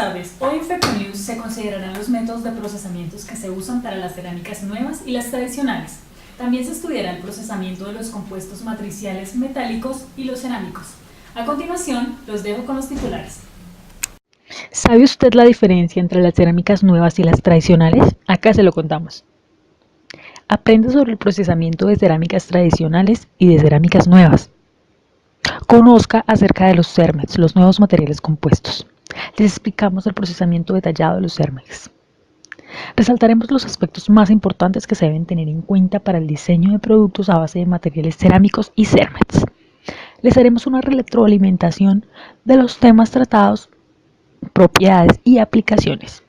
tardes. Hoy en FECONews se considerarán los métodos de procesamiento que se usan para las cerámicas nuevas y las tradicionales. También se estudiará el procesamiento de los compuestos matriciales metálicos y los cerámicos. A continuación, los dejo con los titulares. ¿Sabe usted la diferencia entre las cerámicas nuevas y las tradicionales? Acá se lo contamos. Aprenda sobre el procesamiento de cerámicas tradicionales y de cerámicas nuevas. Conozca acerca de los CERAMEX, los nuevos materiales compuestos. Les explicamos el procesamiento detallado de los CERAMEX. Resaltaremos los aspectos más importantes que se deben tener en cuenta para el diseño de productos a base de materiales cerámicos y CERAMEX. Les haremos una retroalimentación de los temas tratados, propiedades y aplicaciones.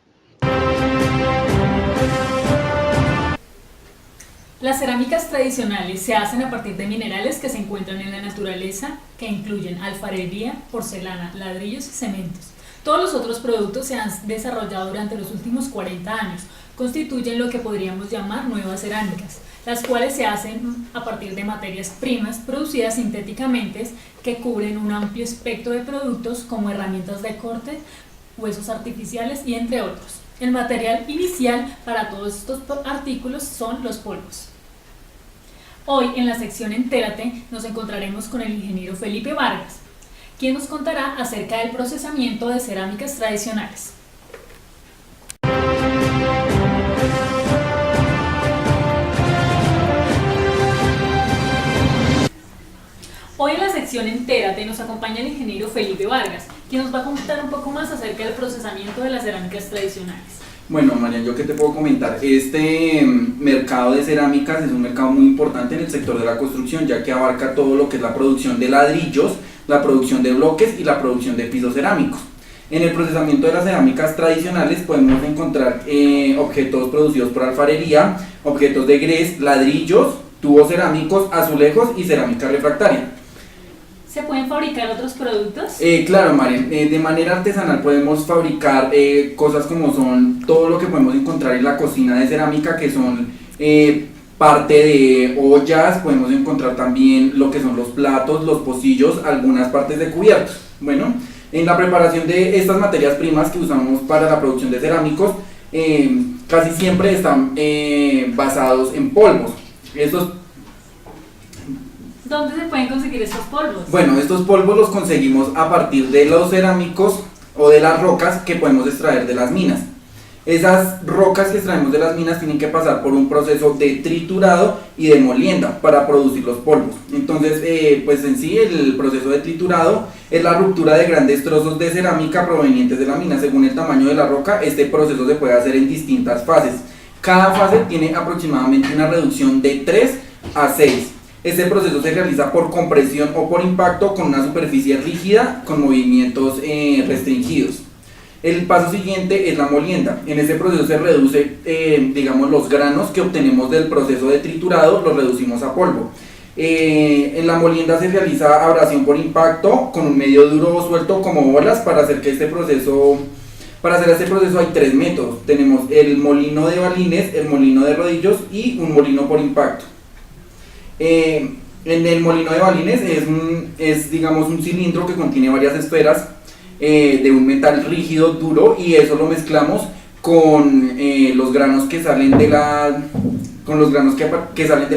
Las cerámicas tradicionales se hacen a partir de minerales que se encuentran en la naturaleza, que incluyen alfarería, porcelana, ladrillos y cementos. Todos los otros productos se han desarrollado durante los últimos 40 años, constituyen lo que podríamos llamar nuevas cerámicas, las cuales se hacen a partir de materias primas producidas sintéticamente que cubren un amplio espectro de productos como herramientas de corte, huesos artificiales y entre otros. El material inicial para todos estos artículos son los polvos. Hoy en la sección Entérate nos encontraremos con el ingeniero Felipe Vargas, quien nos contará acerca del procesamiento de cerámicas tradicionales. Hoy en la sección Entérate nos acompaña el ingeniero Felipe Vargas, quien nos va a contar un poco más acerca del procesamiento de las cerámicas tradicionales. Bueno, Marian, ¿yo qué te puedo comentar? Este mercado de cerámicas es un mercado muy importante en el sector de la construcción, ya que abarca todo lo que es la producción de ladrillos, la producción de bloques y la producción de pisos cerámicos. En el procesamiento de las cerámicas tradicionales podemos encontrar objetos producidos por alfarería, objetos de grés, ladrillos, tubos cerámicos, azulejos y cerámica refractaria. ¿Se pueden fabricar otros productos? Claro, Marian, de manera artesanal podemos fabricar cosas como son todo lo que podemos encontrar en la cocina de cerámica, que son parte de ollas, podemos encontrar también lo que son los platos, los pocillos, algunas partes de cubiertos. Bueno, en la preparación de estas materias primas que usamos para la producción de cerámicos, casi siempre están basados en polvos. ¿Dónde se pueden conseguir estos polvos? Bueno, estos polvos los conseguimos a partir de los cerámicos o de las rocas que podemos extraer de las minas. Esas rocas que extraemos de las minas tienen que pasar por un proceso de triturado y de molienda para producir los polvos. Entonces, pues en sí el proceso de triturado es la ruptura de grandes trozos de cerámica provenientes de la mina. Según el tamaño de la roca, este proceso se puede hacer en distintas fases. Cada fase tiene aproximadamente una reducción de 3 a 6. Este proceso se realiza por compresión o por impacto con una superficie rígida con movimientos restringidos. El paso siguiente es la molienda. En este proceso se reduce, digamos, los granos que obtenemos del proceso de triturado, los reducimos a polvo. En la molienda se realiza abrasión por impacto con un medio duro o suelto como bolas para hacer este proceso hay 3 métodos. Tenemos el molino de balines, el molino de rodillos y un molino por impacto. En el molino de balines es digamos un cilindro que contiene varias esferas de un metal rígido, duro, y eso lo mezclamos con los granos que salen de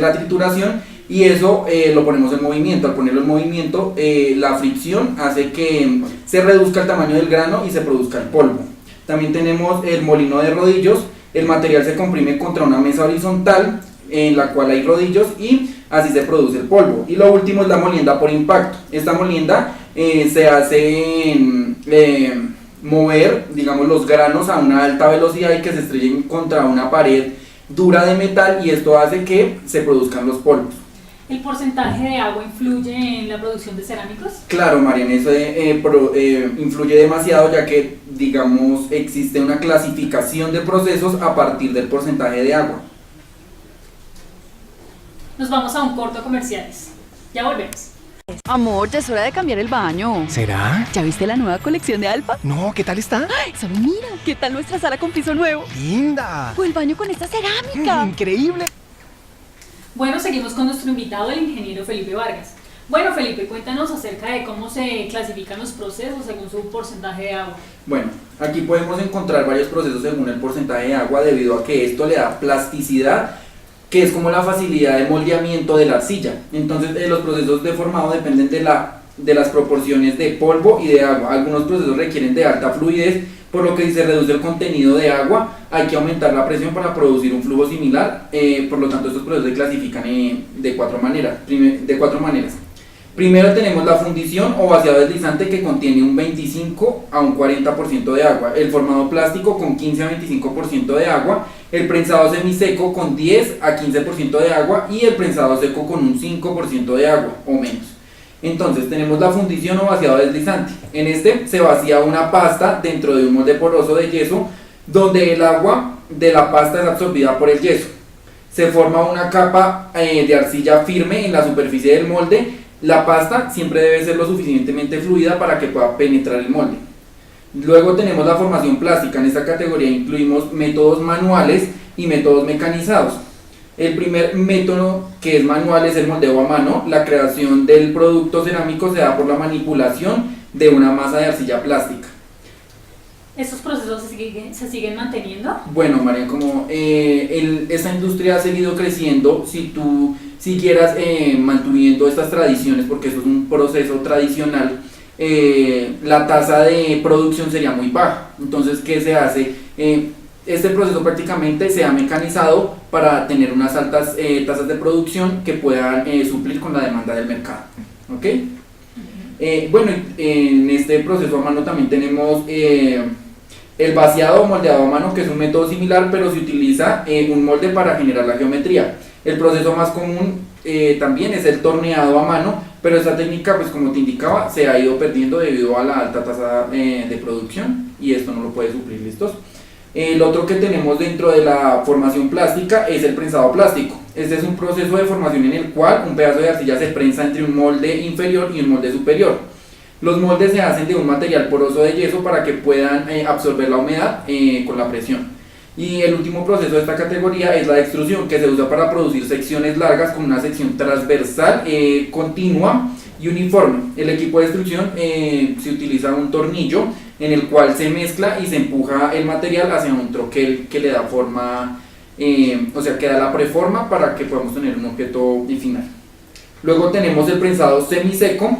la trituración, y eso lo ponemos en movimiento. Al ponerlo en movimiento, la fricción hace que se reduzca el tamaño del grano y se produzca el polvo. También tenemos el molino de rodillos. El material se comprime contra una mesa horizontal en la cual hay rodillos y así se produce el polvo. Y lo último es la molienda por impacto. Esta molienda se hace mover, digamos, los granos a una alta velocidad y que se estrellen contra una pared dura de metal, y esto hace que se produzcan los polvos. ¿El porcentaje de agua influye en la producción de cerámicos? Claro, Marian, eso influye demasiado, ya que, digamos, existe una clasificación de procesos a partir del porcentaje de agua. Nos vamos a un corto comerciales. Ya volvemos. Amor, ya es hora de cambiar el baño. ¿Será? ¿Ya viste la nueva colección de Alfa? No, ¿qué tal está? ¡Ay, solo mira! ¿Qué tal nuestra sala con piso nuevo? ¡Linda! O el baño con esta cerámica. ¡Increíble! Bueno, seguimos con nuestro invitado, el ingeniero Felipe Vargas. Bueno, Felipe, cuéntanos acerca de cómo se clasifican los procesos según su porcentaje de agua. Bueno, aquí podemos encontrar varios procesos según el porcentaje de agua debido a que esto le da plasticidad, que es como la facilidad de moldeamiento de la arcilla. Entonces los procesos de formado dependen de las proporciones de polvo y de agua. Algunos procesos requieren de alta fluidez, por lo que si se reduce el contenido de agua hay que aumentar la presión para producir un flujo similar. Por lo tanto, estos procesos se clasifican de cuatro maneras. Primero tenemos la fundición o vaciado deslizante, que contiene un 25 a un 40% de agua, el formado plástico con 15 a 25% de agua, el prensado semiseco con 10 a 15% de agua y el prensado seco con un 5% de agua o menos. Entonces tenemos la fundición o vaciado deslizante. En este se vacía una pasta dentro de un molde poroso de yeso, donde el agua de la pasta es absorbida por el yeso. Se forma una capa de arcilla firme en la superficie del molde. La pasta siempre debe ser lo suficientemente fluida para que pueda penetrar el molde. Luego tenemos la formación plástica. En esta categoría incluimos métodos manuales y métodos mecanizados. El primer método, que es manual, es el moldeo a mano. La creación del producto cerámico se da por la manipulación de una masa de arcilla plástica. ¿Estos procesos se siguen manteniendo? Bueno, María, como esta industria ha seguido creciendo, si tú siguieras manteniendo estas tradiciones, porque eso es un proceso tradicional, la tasa de producción sería muy baja. Entonces, ¿qué se hace? Este proceso prácticamente se ha mecanizado para tener unas altas tasas de producción que puedan suplir con la demanda del mercado. ¿Ok? Bueno, en este proceso a mano también tenemos el vaciado o moldeado a mano, que es un método similar, pero se utiliza un molde para generar la geometría. El proceso más común también es el torneado a mano, pero esta técnica, pues como te indicaba, se ha ido perdiendo debido a la alta tasa de producción, y esto no lo puede suplir. ¿Listos? El otro que tenemos dentro de la formación plástica es el prensado plástico. Este es un proceso de formación en el cual un pedazo de arcilla se prensa entre un molde inferior y un molde superior. Los moldes se hacen de un material poroso de yeso para que puedan absorber la humedad con la presión. Y el último proceso de esta categoría es la extrusión, que se usa para producir secciones largas con una sección transversal, continua y uniforme. El equipo de extrusión se utiliza un tornillo en el cual se mezcla y se empuja el material hacia un troquel que le da forma, o sea, que da la preforma para que podamos tener un objeto final. Luego tenemos el prensado semiseco,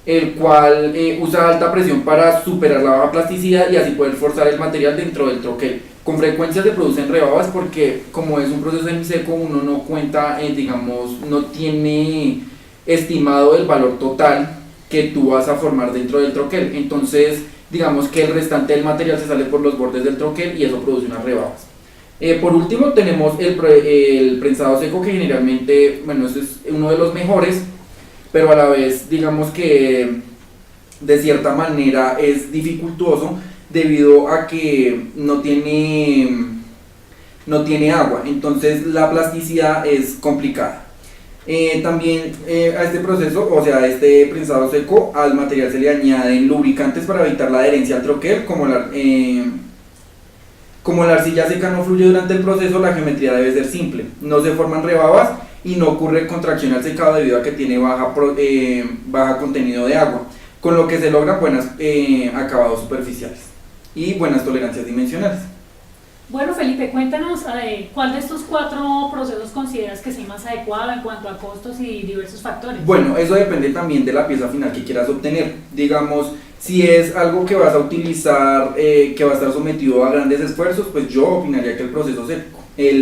el cual usa alta presión para superar la baja plasticidad y así poder forzar el material dentro del troquel. Con frecuencia se producen rebabas porque, como es un proceso semiseco, uno no cuenta, digamos, no tiene estimado el valor total que tú vas a formar dentro del troquel. Entonces, digamos que el restante del material se sale por los bordes del troquel y eso produce unas rebabas. Por último tenemos el prensado seco, que generalmente, bueno, este es uno de los mejores, pero a la vez digamos que de cierta manera es dificultoso debido a que no tiene agua, entonces la plasticidad es complicada. También a este proceso, o sea, a este prensado seco, al material se le añaden lubricantes para evitar la adherencia al troquel. Como la arcilla seca no fluye durante el proceso, la geometría debe ser simple, no se forman rebabas y no ocurre contracción al secado debido a que tiene baja contenido de agua, con lo que se logran buenos acabados superficiales y buenas tolerancias dimensionales. Bueno, Felipe, cuéntanos cuál de estos 4 procesos consideras que sea más adecuado en cuanto a costos y diversos factores. Bueno, eso depende también de la pieza final que quieras obtener. Digamos, si es algo que vas a utilizar, que va a estar sometido a grandes esfuerzos, pues yo opinaría que el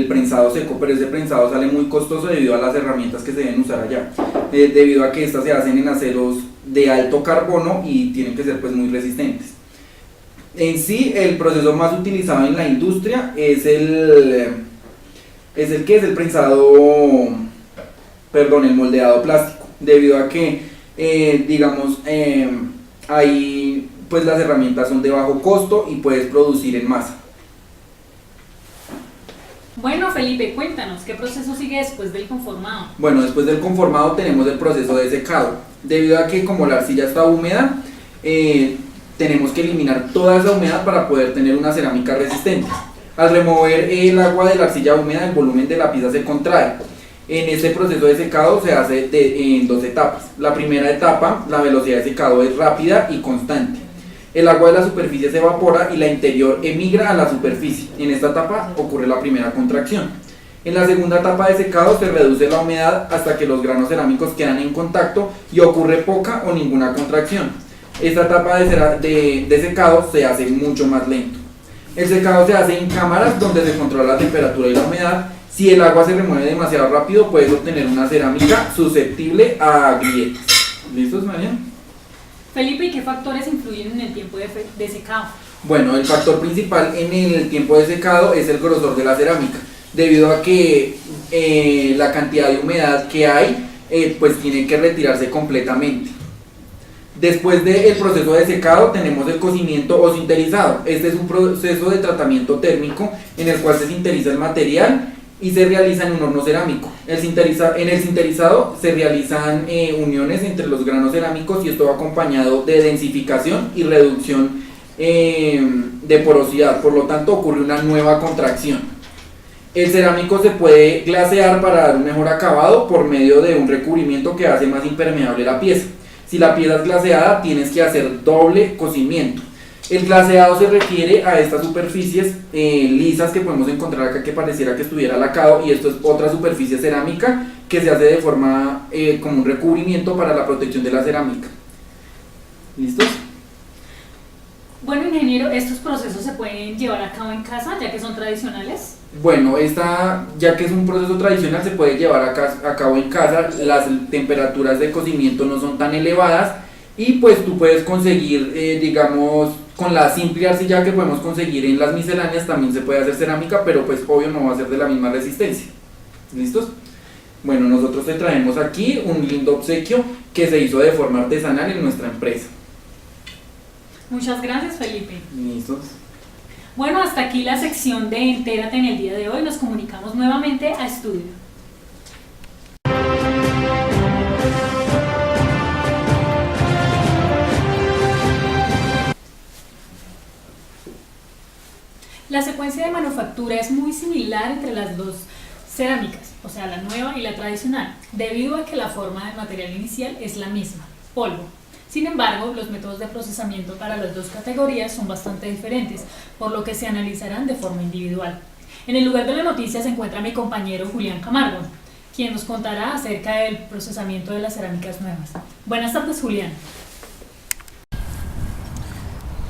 prensado seco, pero ese prensado sale muy costoso debido a las herramientas que se deben usar allá, debido a que estas se hacen en aceros de alto carbono y tienen que ser pues muy resistentes. En sí, el proceso más utilizado en la industria es el moldeado plástico, debido a que, digamos, ahí pues las herramientas son de bajo costo y puedes producir en masa. Bueno, Felipe, cuéntanos, ¿qué proceso sigue después del conformado? Bueno, después del conformado tenemos el proceso de secado, debido a que como la arcilla está húmeda, tenemos que eliminar toda esa humedad para poder tener una cerámica resistente. Al remover el agua de la arcilla húmeda, el volumen de la pieza se contrae En este proceso de secado se hace en dos etapas. La primera etapa, la velocidad de secado es rápida y constante. El agua de la superficie se evapora y la interior emigra a la superficie. En esta etapa ocurre la primera contracción. En la segunda etapa de secado se reduce la humedad hasta que los granos cerámicos quedan en contacto y ocurre poca o ninguna contracción. Esta etapa de secado se hace mucho más lento. El secado se hace en cámaras donde se controla la temperatura y la humedad. Si el agua se remueve demasiado rápido, puedes obtener una cerámica susceptible a grietas. ¿Listos, María? Felipe, ¿y qué factores influyen en el tiempo de secado? Bueno, el factor principal en el tiempo de secado es el grosor de la cerámica, debido a que la cantidad de humedad que hay, pues tiene que retirarse completamente. Después del proceso de secado tenemos el cocimiento o sinterizado. Este es un proceso de tratamiento térmico en el cual se sinteriza el material y se realiza en un horno cerámico. En el sinterizado se realizan uniones entre los granos cerámicos y esto va acompañado de densificación y reducción de porosidad, por lo tanto ocurre una nueva contracción. El cerámico se puede glasear para dar un mejor acabado por medio de un recubrimiento que hace más impermeable la pieza. Si la pieza es glaseada, tienes que hacer doble cocimiento. El glaseado se refiere a estas superficies lisas que podemos encontrar acá que pareciera que estuviera lacado, y esto es otra superficie cerámica que se hace de forma como un recubrimiento para la protección de la cerámica. ¿Listos? Bueno, ingeniero, ¿estos procesos se pueden llevar a cabo en casa ya que son tradicionales? Bueno, ya que es un proceso tradicional, se puede llevar a cabo en casa. Las temperaturas de cocimiento no son tan elevadas y pues tú puedes conseguir, digamos, con la simple arcilla que podemos conseguir en las misceláneas también se puede hacer cerámica, pero pues obvio no va a ser de la misma resistencia. ¿Listos? Bueno, nosotros te traemos aquí un lindo obsequio que se hizo de forma artesanal en nuestra empresa. Muchas gracias, Felipe. ¿Listos? Bueno, hasta aquí la sección de Entérate en el día de hoy. Nos comunicamos nuevamente a estudio. La secuencia de manufactura es muy similar entre las dos cerámicas, o sea, la nueva y la tradicional, debido a que la forma del material inicial es la misma, polvo. Sin embargo, los métodos de procesamiento para las dos categorías son bastante diferentes, por lo que se analizarán de forma individual. En el lugar de la noticia se encuentra mi compañero Julián Camargo, quien nos contará acerca del procesamiento de las cerámicas nuevas. Buenas tardes, Julián.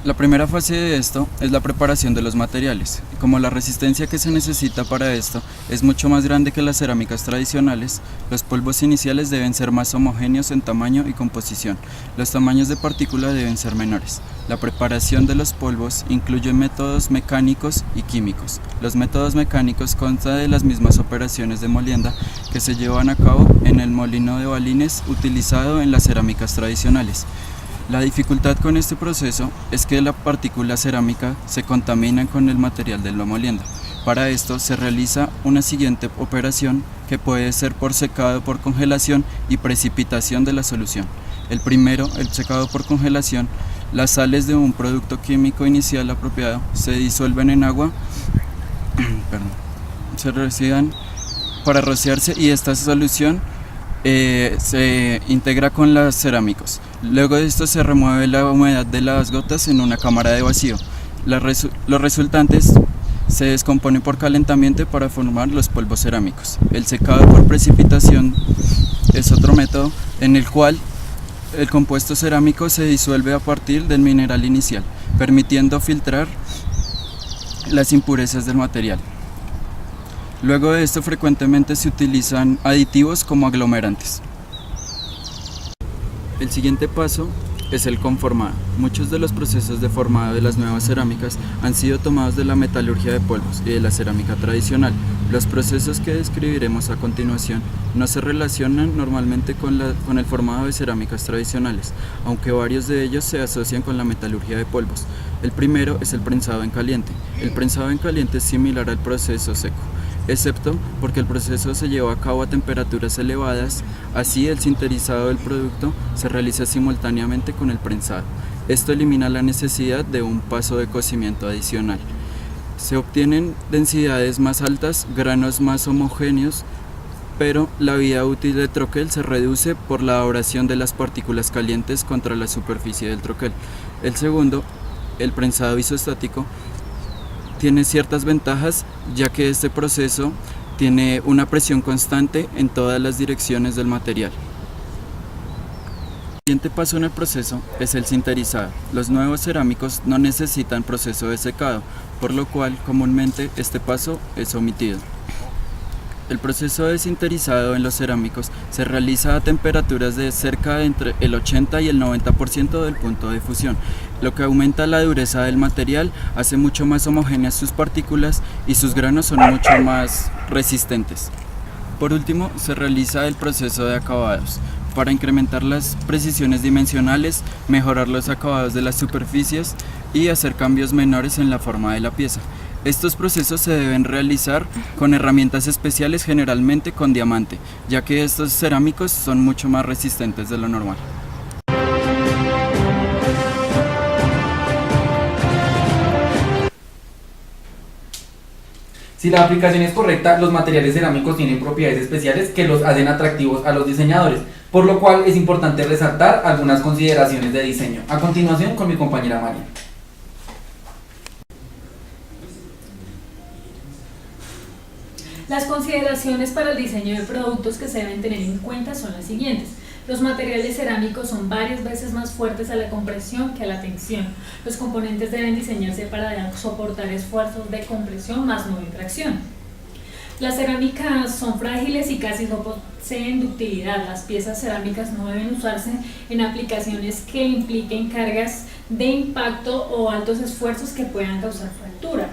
La primera fase de esto es la preparación de los materiales. Como la resistencia que se necesita para esto es mucho más grande que las cerámicas tradicionales, los polvos iniciales deben ser más homogéneos en tamaño y composición. Los tamaños de partícula deben ser menores. La preparación de los polvos incluye métodos mecánicos y químicos. Los métodos mecánicos constan de las mismas operaciones de molienda que se llevan a cabo en el molino de balines utilizado en las cerámicas tradicionales. La dificultad con este proceso es que la partícula cerámica se contamina con el material de la molienda. Para esto se realiza una siguiente operación que puede ser por secado por congelación y precipitación de la solución. El primero, el secado por congelación, las sales de un producto químico inicial apropiado se disuelven en agua, se rocian para rociarse y esta solución se integra con los cerámicos. Luego de esto se remueve la humedad de las gotas en una cámara de vacío. Los resultantes se descomponen por calentamiento para formar los polvos cerámicos. El secado por precipitación es otro método en el cual el compuesto cerámico se disuelve a partir del mineral inicial, permitiendo filtrar las impurezas del material. Luego de esto frecuentemente se utilizan aditivos como aglomerantes. El siguiente paso es el conformado. Muchos de los procesos de formado de las nuevas cerámicas han sido tomados de la metalurgia de polvos y de la cerámica tradicional. Los procesos que describiremos a continuación no se relacionan normalmente con el formado de cerámicas tradicionales, aunque varios de ellos se asocian con la metalurgia de polvos. El primero es el prensado en caliente. El prensado en caliente es similar al proceso seco, excepto porque el proceso se lleva a cabo a temperaturas elevadas, así el sinterizado del producto se realiza simultáneamente con el prensado. Esto elimina la necesidad de un paso de cocimiento adicional. Se obtienen densidades más altas, granos más homogéneos pero la vida útil del troquel se reduce por la abrasión de las partículas calientes contra la superficie del troquel. El segundo, el prensado isostático, tiene ciertas ventajas, ya que este proceso tiene una presión constante en todas las direcciones del material. El siguiente paso en el proceso es el sinterizado. Los nuevos cerámicos no necesitan proceso de secado, por lo cual comúnmente este paso es omitido. El proceso de sinterizado en los cerámicos se realiza a temperaturas de cerca de entre el 80 y el 90% del punto de fusión, lo que aumenta la dureza del material, hace mucho más homogéneas sus partículas y sus granos son mucho más resistentes. Por último, se realiza el proceso de acabados, para incrementar las precisiones dimensionales, mejorar los acabados de las superficies y hacer cambios menores en la forma de la pieza. Estos procesos se deben realizar con herramientas especiales, generalmente con diamante, ya que estos cerámicos son mucho más resistentes de lo normal. Si la aplicación es correcta, los materiales cerámicos tienen propiedades especiales que los hacen atractivos a los diseñadores, por lo cual es importante resaltar algunas consideraciones de diseño. A continuación, con mi compañera María. Las consideraciones para el diseño de productos que se deben tener en cuenta son las siguientes. Los materiales cerámicos son varias veces más fuertes a la compresión que a la tensión. Los componentes deben diseñarse para soportar esfuerzos de compresión más no de tracción. Las cerámicas son frágiles y casi no poseen ductilidad. Las piezas cerámicas no deben usarse en aplicaciones que impliquen cargas de impacto o altos esfuerzos que puedan causar fractura.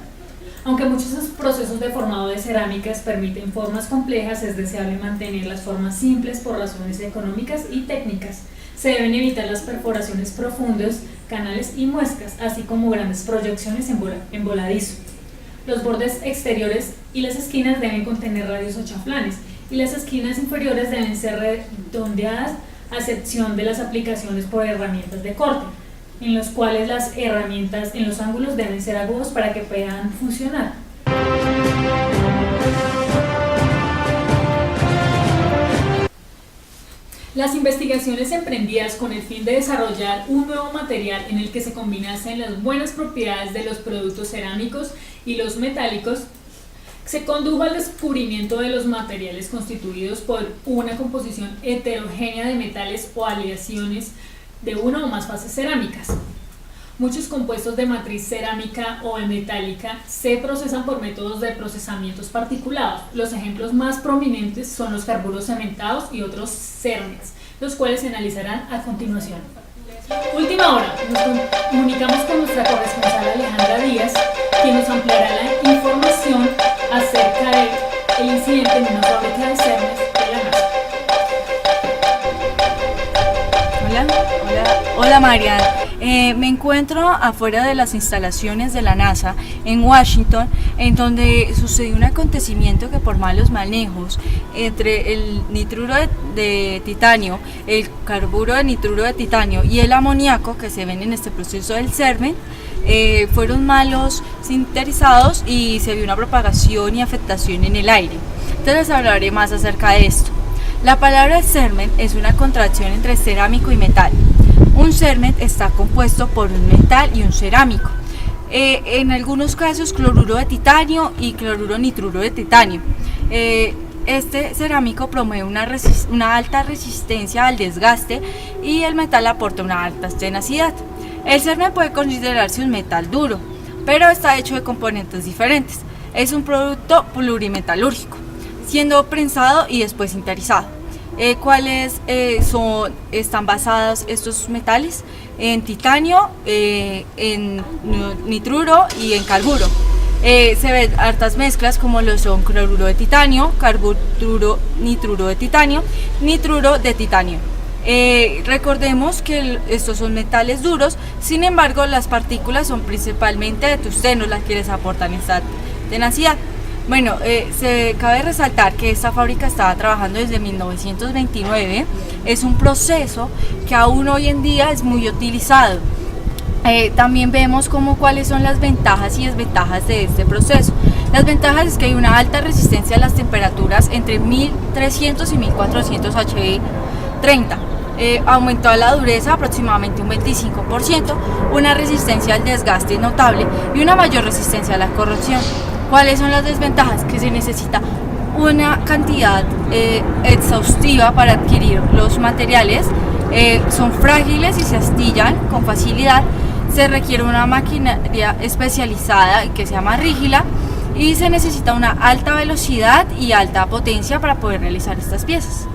Aunque muchos procesos de formado de cerámicas permiten formas complejas, es deseable mantener las formas simples por razones económicas y técnicas. Se deben evitar las perforaciones profundas, canales y muescas, así como grandes proyecciones en voladizo. Los bordes exteriores y las esquinas deben contener radios o chaflanes, y las esquinas inferiores deben ser redondeadas, a excepción de las aplicaciones por herramientas de corte, en los cuales las herramientas en los ángulos deben ser agudos para que puedan funcionar. Las investigaciones emprendidas con el fin de desarrollar un nuevo material en el que se combinasen las buenas propiedades de los productos cerámicos y los metálicos, se condujo al descubrimiento de los materiales constituidos por una composición heterogénea de metales o aleaciones de una o más fases cerámicas. Muchos compuestos de matriz cerámica o metálica se procesan por métodos de procesamientos particulados. Los ejemplos más prominentes son los carburos cementados y otros cérmenes, los cuales se analizarán a continuación. Última hora, nos comunicamos con nuestra corresponsal Alejandra Díaz, quien nos ampliará la información acerca del incidente en una fábrica de cérmenes de la NASA. Hola Marian, me encuentro afuera de las instalaciones de la NASA en Washington, en donde sucedió un acontecimiento que por malos manejos entre el nitruro de titanio, el carburo de nitruro de titanio y el amoníaco que se ven en este proceso del CERMEN, fueron malos sinterizados y se vio una propagación y afectación en el aire. Entonces les hablaré más acerca de esto. La palabra CERMEN es una contracción entre cerámico y metal. Un CERMEN está compuesto por un metal y un cerámico. En algunos casos cloruro de titanio y cloruro nitruro de titanio. Este cerámico promueve una alta resistencia al desgaste y el metal aporta una alta tenacidad. El CERMEN puede considerarse un metal duro, pero está hecho de componentes diferentes. Es un producto plurimetalúrgico, siendo prensado y después sinterizado. ¿Cuáles están basados estos metales? En titanio, en nitruro y en carburo. Se ven hartas mezclas como lo son cloruro de titanio, carburo, nitruro de titanio, nitruro de titanio. Recordemos que estos son metales duros, sin embargo las partículas son principalmente de tungsteno las que les aportan esta tenacidad. Bueno, se cabe resaltar que esta fábrica estaba trabajando desde 1929, es un proceso que aún hoy en día es muy utilizado. También vemos cuáles son las ventajas y desventajas de este proceso. Las ventajas es que hay una alta resistencia a las temperaturas entre 1300 y 1400 HV30. Aumentó la dureza aproximadamente un 25%, una resistencia al desgaste notable y una mayor resistencia a la corrosión. ¿Cuáles son las desventajas? Que se necesita una cantidad exhaustiva para adquirir los materiales, son frágiles y se astillan con facilidad, se requiere una maquinaria especializada que sea más rígida y se necesita una alta velocidad y alta potencia para poder realizar estas piezas.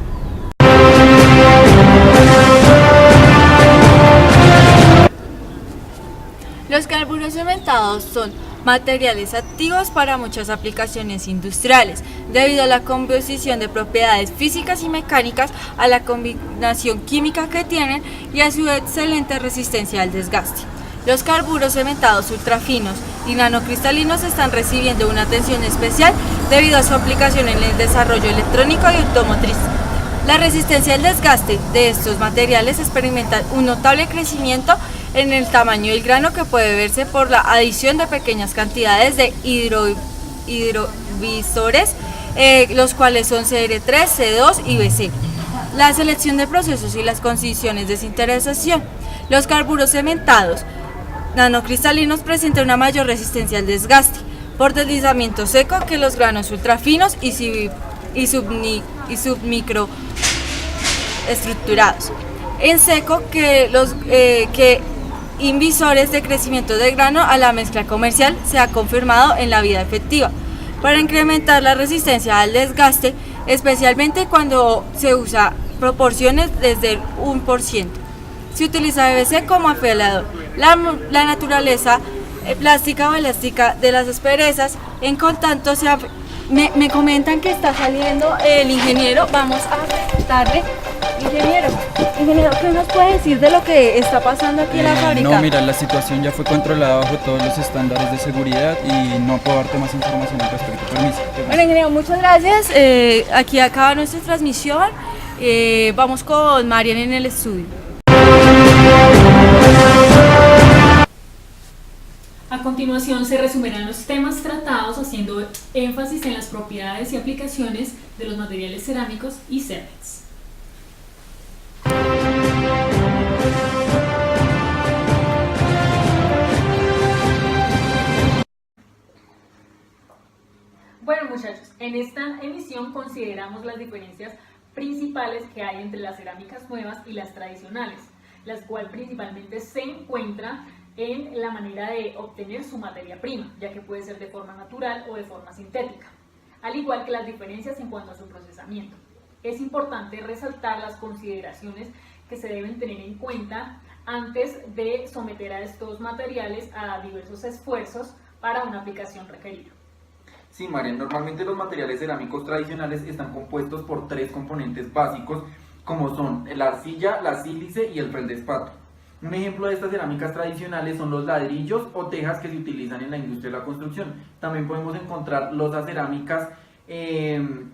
Los carburos cementados son materiales activos para muchas aplicaciones industriales, debido a la composición de propiedades físicas y mecánicas, a la combinación química que tienen y a su excelente resistencia al desgaste. Los carburos cementados ultrafinos y nanocristalinos están recibiendo una atención especial debido a su aplicación en el desarrollo electrónico y automotriz. La resistencia al desgaste de estos materiales experimenta un notable crecimiento en el tamaño del grano, que puede verse por la adición de pequeñas cantidades de hidrovisores, los cuales son CR3, C2 y BC. La selección de procesos y las condiciones de sinterización. Los carburos cementados nanocristalinos presentan una mayor resistencia al desgaste por deslizamiento seco que los granos ultrafinos y submicroestructurados. En seco que invisores de crecimiento de grano a la mezcla comercial se ha confirmado en la vida efectiva para incrementar la resistencia al desgaste, especialmente cuando se usa proporciones desde el 1%. Se utiliza PVC como afilador. La naturaleza plástica o elástica de las asperezas, en contacto me comentan que está saliendo el ingeniero. Vamos a preguntarle. Ingeniero, ¿qué nos puede decir de lo que está pasando aquí en la fábrica? No, mira, la situación ya fue controlada bajo todos los estándares de seguridad y no puedo darte más información al respecto. Permiso. Bueno, ingeniero, muchas gracias. Aquí acaba nuestra transmisión. Vamos con Marian en el estudio. A continuación se resumirán los temas tratados haciendo énfasis en las propiedades y aplicaciones de los materiales cerámicos y cérvix. Bueno, muchachos, en esta emisión consideramos las diferencias principales que hay entre las cerámicas nuevas y las tradicionales, las cuales principalmente se encuentran en la manera de obtener su materia prima, ya que puede ser de forma natural o de forma sintética, al igual que las diferencias en cuanto a su procesamiento. Es importante resaltar las consideraciones que se deben tener en cuenta antes de someter a estos materiales a diversos esfuerzos para una aplicación requerida. Sí, María, normalmente los materiales cerámicos tradicionales están compuestos por tres componentes básicos, como son la arcilla, la sílice y el feldespato. Un ejemplo de estas cerámicas tradicionales son los ladrillos o tejas que se utilizan en la industria de la construcción. También podemos encontrar losas cerámicas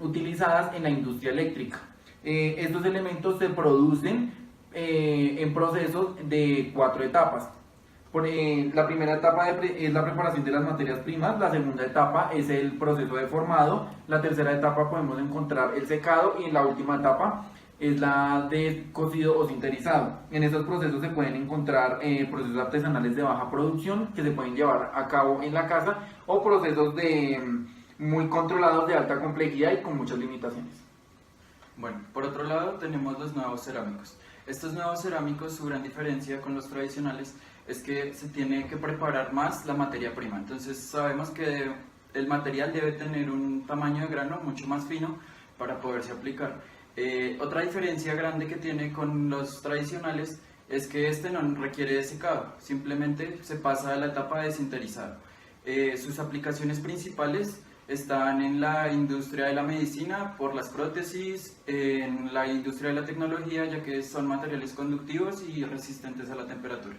utilizadas en la industria eléctrica. Estos elementos se producen en procesos de 4 etapas. La primera etapa es la preparación de las materias primas, la segunda etapa es el proceso de formado, la tercera etapa podemos encontrar el secado y en la última etapa es la de cocido o sinterizado. En estos procesos se pueden encontrar procesos artesanales de baja producción que se pueden llevar a cabo en la casa o procesos muy controlados de alta complejidad y con muchas limitaciones. Bueno, por otro lado tenemos los nuevos cerámicos. Estos nuevos cerámicos, su gran diferencia con los tradicionales es que se tiene que preparar más la materia prima. Entonces sabemos que el material debe tener un tamaño de grano mucho más fino para poderse aplicar. Otra diferencia grande que tiene con los tradicionales es que este no requiere de secado, simplemente se pasa a la etapa de sinterizado. Sus aplicaciones principales están en la industria de la medicina por las prótesis, en la industria de la tecnología, ya que son materiales conductivos y resistentes a la temperatura.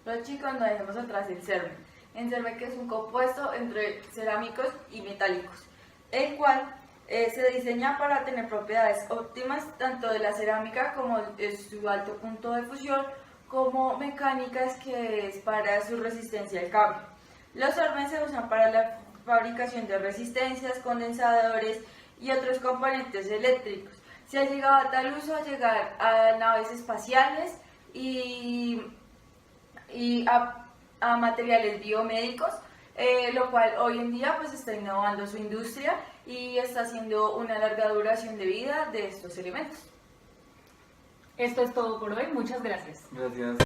Los chicos, no dejemos atrás el CERVEC. En CERVEC es un compuesto entre cerámicos y metálicos, el cual se diseña para tener propiedades óptimas tanto de la cerámica como su alto punto de fusión, como mecánicas, que es para su resistencia al cambio. Los CERVEC se usan para la fabricación de resistencias, condensadores y otros componentes eléctricos. Se ha llegado a tal uso a llegar a naves espaciales y a materiales biomédicos, lo cual hoy en día pues está innovando su industria y está haciendo una larga duración de vida de estos elementos. Esto es todo por hoy, muchas gracias. Gracias.